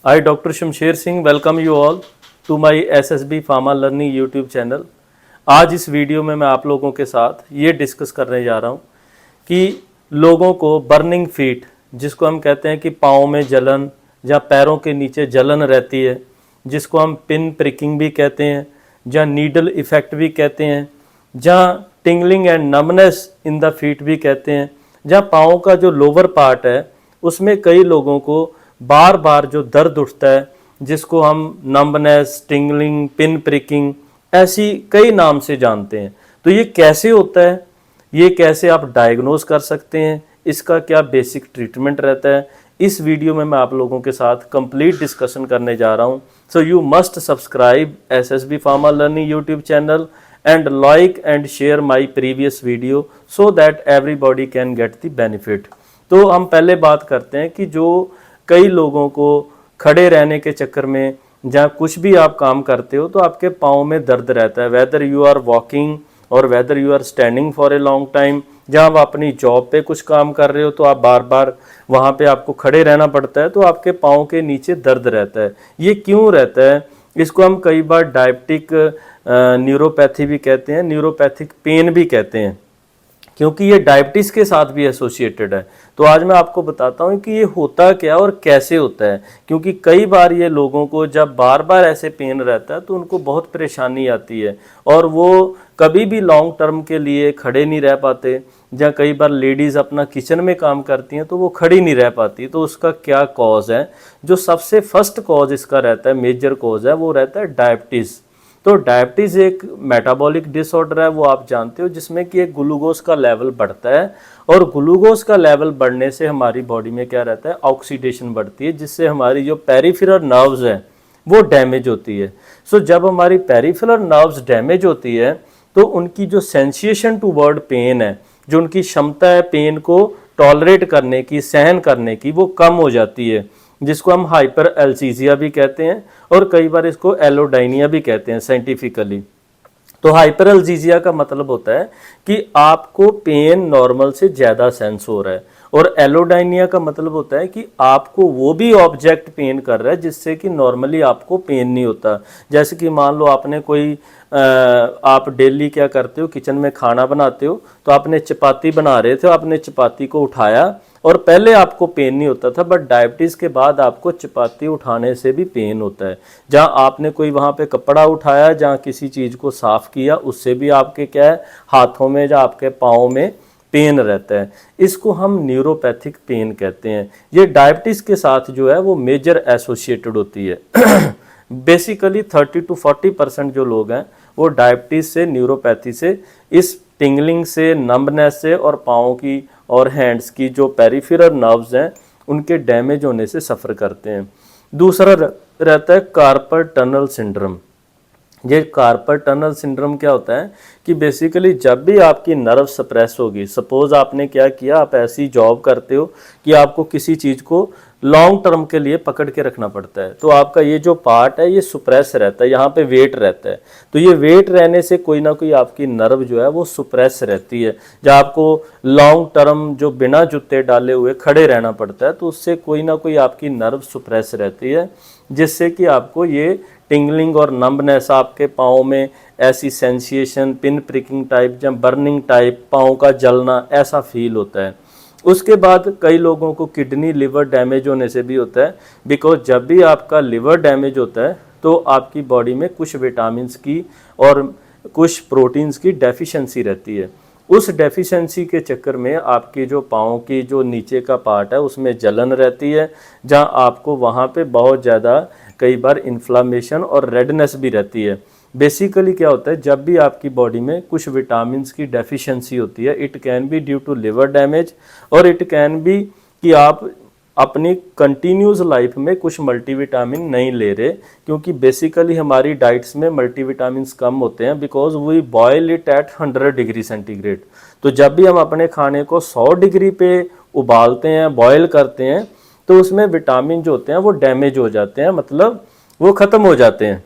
I, Dr. Shamsher Singh, welcome you all to my SSB Pharma Learning YouTube channel. आज इस video में मैं आप लोगों के साथ ये डिस्कस करने जा रहा हूँ कि लोगों को बर्निंग फीट, जिसको हम कहते हैं कि पाँव में जलन या पैरों के नीचे जलन रहती है, जिसको हम पिन प्रिकिंग भी कहते हैं, या नीडल इफेक्ट भी कहते हैं, जहाँ tingling and numbness in the feet भी कहते हैं, जहाँ पाँव का जो लोअर पार्ट है उसमें कई लोगों को बार बार जो दर्द उठता है, जिसको हम नंबनेस, टिंगलिंग, पिन प्रिकिंग ऐसी कई नाम से जानते हैं। तो ये कैसे होता है, ये कैसे आप डायग्नोज कर सकते हैं, इसका क्या बेसिक ट्रीटमेंट रहता है, इस वीडियो में मैं आप लोगों के साथ कंप्लीट डिस्कशन करने जा रहा हूँ। सो you must subscribe SSB pharma learning YouTube channel and like and share my previous video so that everybody can get the benefit। तो हम पहले बात करते हैं कि जो कई लोगों को खड़े रहने के चक्कर में जहाँ कुछ भी आप काम करते हो तो आपके पाँव में दर्द रहता है, वेदर यू आर वॉकिंग और whether you are standing for a long time. जहाँ आप अपनी जॉब पे कुछ काम कर रहे हो तो आप बार बार वहाँ पे आपको खड़े रहना पड़ता है, तो आपके पाँव के नीचे दर्द रहता है। ये क्यों रहता है? इसको हम कई बार डायबिटिक न्यूरोपैथी भी कहते हैं, न्यूरोपैथिक पेन भी कहते हैं, क्योंकि ये डायबिटीज़ के साथ भी एसोसिएटेड है। तो आज मैं आपको बताता हूँ कि ये होता क्या और कैसे होता है, क्योंकि कई बार ये लोगों को जब बार बार ऐसे पेन रहता है तो उनको बहुत परेशानी आती है और वो कभी भी लॉन्ग टर्म के लिए खड़े नहीं रह पाते। जहाँ कई बार लेडीज़ अपना किचन में काम करती हैं तो वो खड़ी नहीं रह पाती। तो उसका क्या कॉज है? जो सबसे फर्स्ट कॉज इसका रहता है, मेजर कॉज है, वो रहता है डायबिटीज़। तो डायबिटीज़ एक मेटाबॉलिक डिसऑर्डर है, वो आप जानते हो, जिसमें कि एक ग्लूकोज का लेवल बढ़ता है और ग्लूकोज का लेवल बढ़ने से हमारी बॉडी में क्या रहता है, ऑक्सीडेशन बढ़ती है, जिससे हमारी जो पेरिफेरल नर्व्स हैं वो डैमेज होती है। सो जब हमारी पेरिफेरल नर्व्स डैमेज होती है तो उनकी जो सेंसिएशन टूवर्ड पेन है, जो उनकी क्षमता है पेन को टॉलरेट करने की, सहन करने की, वो कम हो जाती है, जिसको हम हाइपर एल्सीजिया भी कहते हैं और कई बार इसको एलोडाइनिया भी कहते हैं साइंटिफिकली। तो हाइपर एल्सीजिया का मतलब होता है कि आपको पेन नॉर्मल से ज़्यादा सेंस हो रहा है, और एलोडाइनिया का मतलब होता है कि आपको वो भी ऑब्जेक्ट पेन कर रहा है जिससे कि नॉर्मली आपको पेन नहीं होता। जैसे कि मान लो आपने कोई आप डेली क्या करते हो, किचन में खाना बनाते हो, तो आपने चपाती बना रहे थे, आपने चपाती को उठाया और पहले आपको पेन नहीं होता था, बट डायबिटीज़ के बाद आपको चपाती उठाने से भी पेन होता है। जहाँ आपने कोई वहाँ पे कपड़ा उठाया, जहाँ किसी चीज़ को साफ़ किया, उससे भी आपके क्या है, हाथों में या आपके पाँव में पेन रहता है। इसको हम न्यूरोपैथिक पेन कहते हैं। ये डायबिटीज़ के साथ जो है वो मेजर एसोसिएटेड होती है। बेसिकली 30 to 40% जो लोग हैं वो डायबिटीज़ से, न्यूरोपैथी से, इस टिंगलिंग से, नंबनेस से और पाँव की और हैंड्स की जो पेरिफेरल नर्व्स हैं उनके डैमेज होने से सफ़र करते हैं। दूसरा रहता है कार्पल टनल सिंड्रोम। ये कार्पल टनल सिंड्रोम क्या होता है कि बेसिकली जब भी आपकी नर्व सप्रेस होगी, सपोज आपने क्या किया, आप ऐसी जॉब करते हो कि आपको किसी चीज़ को लॉन्ग टर्म के लिए पकड़ के रखना पड़ता है, तो आपका ये जो पार्ट है ये सुप्रेस रहता है, यहाँ पे वेट रहता है। तो ये वेट रहने से कोई ना कोई आपकी नर्व जो है वो सुप्रेस रहती है। जब आपको लॉन्ग टर्म जो बिना जूते डाले हुए खड़े रहना पड़ता है तो उससे कोई ना कोई आपकी नर्व सुप्रेस रहती है, जिससे कि आपको ये टिंगलिंग और नंबनेस, आपके पाँव में ऐसी सेंसिएशन, पिन प्रिकिंग टाइप या बर्निंग टाइप, पाँव का जलना, ऐसा फील होता है। उसके बाद कई लोगों को किडनी लिवर डैमेज होने से भी होता है, बिकॉज जब भी आपका लिवर डैमेज होता है तो आपकी बॉडी में कुछ विटामिन्स की और कुछ प्रोटीन्स की डेफिशिएंसी रहती है। उस डेफिशिएंसी के चक्कर में आपकी जो पाँव की जो नीचे का पार्ट है उसमें जलन रहती है, जहां आपको वहां पे बहुत ज़्यादा कई बार इन्फ्लामेशन और रेडनेस भी रहती है। बेसिकली क्या होता है, जब भी आपकी बॉडी में कुछ विटामिन्स की डेफिशिएंसी होती है, it can be due to liver damage और इट कैन बी कि आप अपनी कंटिन्यूस लाइफ में कुछ मल्टीविटामिन नहीं ले रहे, क्योंकि बेसिकली हमारी डाइट्स में मल्टीविटामिन्स कम होते हैं, because we boil it at 100 degree centigrade. तो जब भी हम अपने खाने को 100 डिग्री पे उबालते हैं, बॉयल करते हैं, तो उसमें विटामिन जो होते हैं वो डैमेज हो जाते हैं, मतलब वो ख़त्म हो जाते हैं।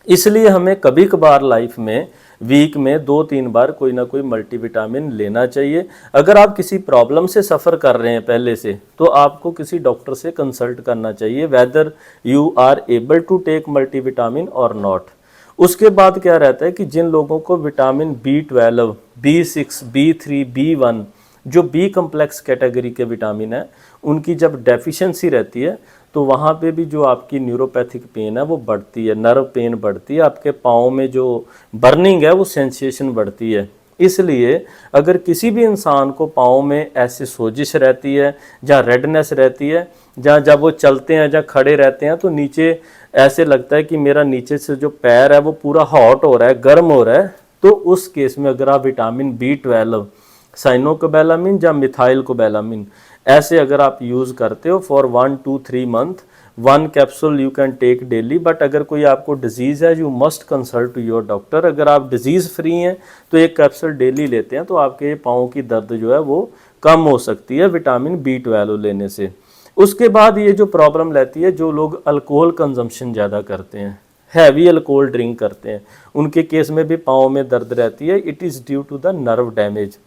इसलिए हमें कभी कभार लाइफ में वीक में 2-3 बार कोई ना कोई मल्टीविटामिन लेना चाहिए। अगर आप किसी प्रॉब्लम से सफ़र कर रहे हैं पहले से, तो आपको किसी डॉक्टर से कंसल्ट करना चाहिए whether you are able to take multivitamin और नॉट। उसके बाद क्या रहता है कि जिन लोगों को vitamin B12, B6, B3, B1 जो बी कम्प्लेक्स कैटेगरी के विटामिन है, उनकी जब डेफिशिएंसी रहती है तो वहाँ पे भी जो आपकी न्यूरोपैथिक पेन है वो बढ़ती है, नर्व पेन बढ़ती है, आपके पाँव में जो बर्निंग है वो सेंसेशन बढ़ती है। इसलिए अगर किसी भी इंसान को पाँव में ऐसे सोजिश रहती है, जहाँ रेडनेस रहती है, जहाँ जब वो चलते हैं, जहाँ खड़े रहते हैं, तो नीचे ऐसे लगता है कि मेरा नीचे से जो पैर है वो पूरा हॉट हो रहा है, गर्म हो रहा है, तो उस केस में अगर आप विटामिन B12, साइनोकोबैलामिन या मिथाइलकोबैलामिन ऐसे अगर आप यूज़ करते हो for 1 to 3 month, 1 capsule you can take daily. But अगर कोई आपको डिजीज़ है, you must consult your doctor. अगर आप डिजीज़ फ्री हैं तो 1 कैप्सूल डेली लेते हैं तो आपके पाँव की दर्द जो है वो कम हो सकती है विटामिन B12 लेने से। उसके बाद ये जो प्रॉब्लम रहती है, जो लोग अल्कोहल कंजम्पशन ज़्यादा करते हैं, हैवी अल्कोहल ड्रिंक करते हैं, उनके केस में भी पाँव में दर्द रहती है। It is due to the nerve damage.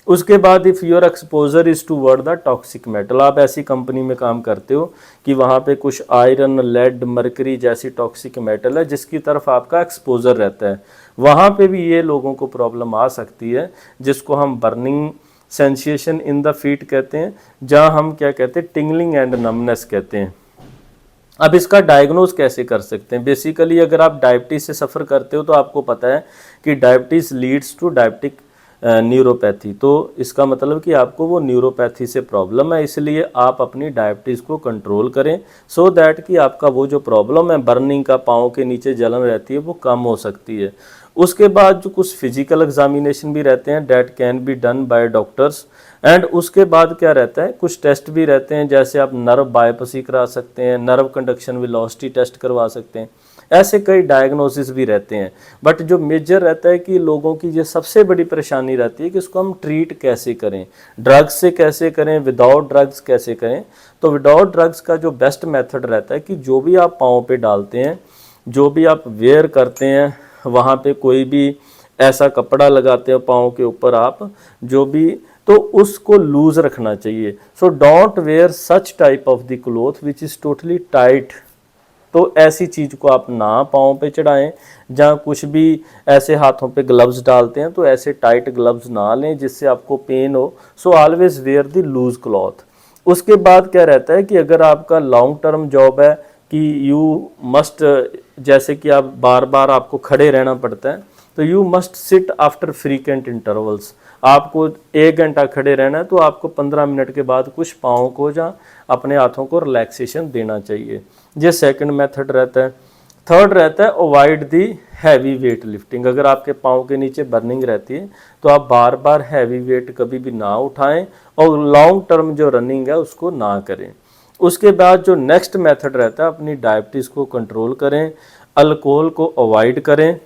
उसके बाद if your exposure is toward the toxic metal, आप ऐसी कंपनी में काम करते हो कि वहाँ पे कुछ आयरन, लेड, मरकरी जैसी टॉक्सिक मेटल है जिसकी तरफ आपका एक्सपोजर रहता है, वहाँ पे भी ये लोगों को प्रॉब्लम आ सकती है, जिसको हम burning sensation in the feet कहते हैं, जहाँ हम क्या कहते हैं, टिंगलिंग एंड नमनेस कहते हैं। अब इसका डायग्नोज कैसे कर सकते हैं? बेसिकली अगर आप डायबिटीज़ से सफ़र करते हो तो आपको पता है कि diabetes leads to diabetic neuropathy, तो इसका मतलब कि आपको वो न्यूरोपैथी से प्रॉब्लम है, इसलिए आप अपनी डायबिटीज़ को कंट्रोल करें सो दैट कि आपका वो जो प्रॉब्लम है बर्निंग का, पाँव के नीचे जलन रहती है, वो कम हो सकती है। उसके बाद जो कुछ फिजिकल एग्जामिनेशन भी रहते हैं that can be done by doctors, and उसके बाद क्या रहता है, कुछ टेस्ट भी रहते हैं, जैसे आप नर्व बायोप्सी करा सकते हैं, नर्व कंडक्शन वेलोसिटी टेस्ट करवा सकते हैं, ऐसे कई डायग्नोसिस भी रहते हैं। बट जो मेजर रहता है कि लोगों की ये सबसे बड़ी परेशानी रहती है कि इसको हम ट्रीट कैसे करें, ड्रग्स से कैसे करें, विदाउट ड्रग्स कैसे करें। तो विदाउट ड्रग्स का जो बेस्ट मेथड रहता है कि जो भी आप पाँव पे डालते हैं, जो भी आप वेयर करते हैं, वहाँ पे कोई भी ऐसा कपड़ा लगाते हो पाँव के ऊपर आप, जो भी, तो उसको लूज रखना चाहिए। So don't where such type of the cloth which is totally tight. तो ऐसी चीज़ को आप ना पाँव पे चढ़ाएं। जहाँ कुछ भी ऐसे हाथों पे ग्लव्स डालते हैं तो ऐसे टाइट ग्लव्स ना लें जिससे आपको पेन हो। So always wear the loose cloth. उसके बाद क्या रहता है कि अगर आपका लॉन्ग टर्म जॉब है कि यू मस्ट, जैसे कि आप बार बार आपको खड़े रहना पड़ता है, तो you must sit after frequent intervals. आपको 1 घंटा खड़े रहना है तो आपको 15 मिनट के बाद कुछ पाँव को या अपने हाथों को रिलैक्सेशन देना चाहिए। ये सेकंड मेथड रहता है। थर्ड रहता है avoid the heavy weight lifting. अगर आपके पाँव के नीचे बर्निंग रहती है तो आप बार बार हैवी वेट कभी भी ना उठाएं और लॉन्ग टर्म जो रनिंग है उसको ना करें। उसके बाद जो नेक्स्ट मेथड रहता है, अपनी डायबिटीज़ को कंट्रोल करें, अल्कोहल को अवॉइड करें,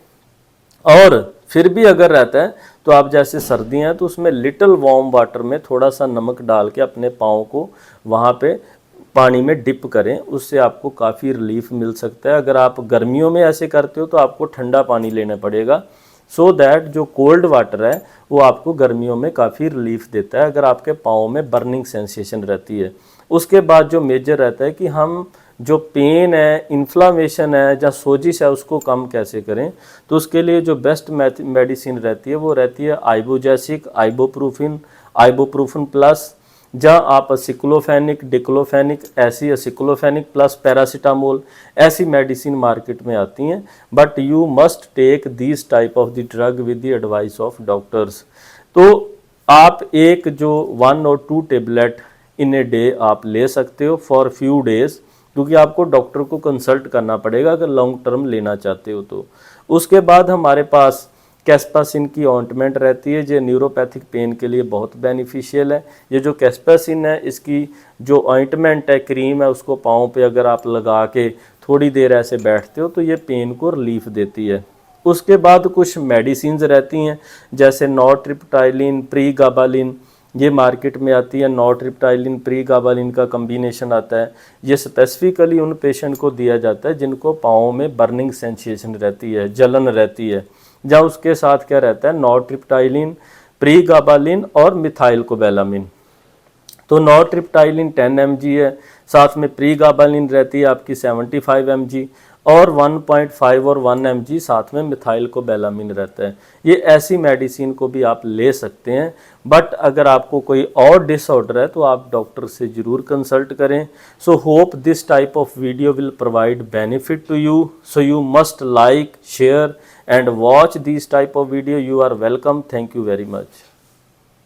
और फिर भी अगर रहता है तो आप, जैसे सर्दियाँ हैं तो उसमें लिटिल वार्म वाटर में थोड़ा सा नमक डाल के अपने पाँव को वहाँ पे पानी में डिप करें, उससे आपको काफ़ी रिलीफ मिल सकता है। अगर आप गर्मियों में ऐसे करते हो तो आपको ठंडा पानी लेना पड़ेगा, सो दैट जो कोल्ड वाटर है वो आपको गर्मियों में काफ़ी रिलीफ देता है अगर आपके पाँव में बर्निंग सेंसेशन रहती है। उसके बाद जो मेजर रहता है कि हम जो पेन है, इन्फ्लामेशन है या सोजिश है उसको कम कैसे करें, तो उसके लिए जो बेस्ट मेडिसिन रहती है वो रहती है आइबोजेसिक, आइबोप्रूफन प्लस, जहाँ आप असिक्लोफेनिक, डिक्लोफेनिक, ऐसी असिक्लोफेनिक प्लस पैरासीटामोल, ऐसी मेडिसिन मार्केट में आती हैं। But you must take this type of the drug with the advice of doctors. तो आप एक जो 1 or 2 tablet in a day आप ले सकते हो फॉर फ्यू डेज, क्योंकि आपको डॉक्टर को कंसल्ट करना पड़ेगा अगर लॉन्ग टर्म लेना चाहते हो तो। उसके बाद हमारे पास कैस्पासिन की ऑइंटमेंट रहती है, जो न्यूरोपैथिक पेन के लिए बहुत बेनिफिशियल है। ये जो कैस्पासिन है, इसकी जो ऑइंटमेंट है, क्रीम है, उसको पाँव पे अगर आप लगा के थोड़ी देर ऐसे बैठते हो तो ये पेन को रिलीफ देती है। उसके बाद कुछ मेडिसिन्स रहती हैं जैसे नॉरट्रिप्टाइलिन, प्रीगाबालिन, ये मार्केट में आती है। नॉरट्रिप्टाइलिन प्रीगाबालिन का कम्बिनेशन आता है। ये स्पेसिफिकली उन पेशेंट को दिया जाता है जिनको पाँव में बर्निंग सेंसेशन रहती है, जलन रहती है। जहाँ उसके साथ क्या रहता है, नॉरट्रिप्टाइलिन, प्रीगाबालिन और मिथाइलकोबैलामिन। तो नॉरट्रिप्टाइलिन 10 mg है, साथ में प्रीगाबालिन रहती है आपकी 75 mg और 1.5 और 1 mg साथ में मिथाइलकोबैलामिन रहता है। ये ऐसी मेडिसिन को भी आप ले सकते हैं, बट अगर आपको कोई और डिसऑर्डर है तो आप डॉक्टर से ज़रूर कंसल्ट करें। So hope this type of video will provide benefit to you, so you must like, share and watch this type of video. You are welcome. Thank you very much.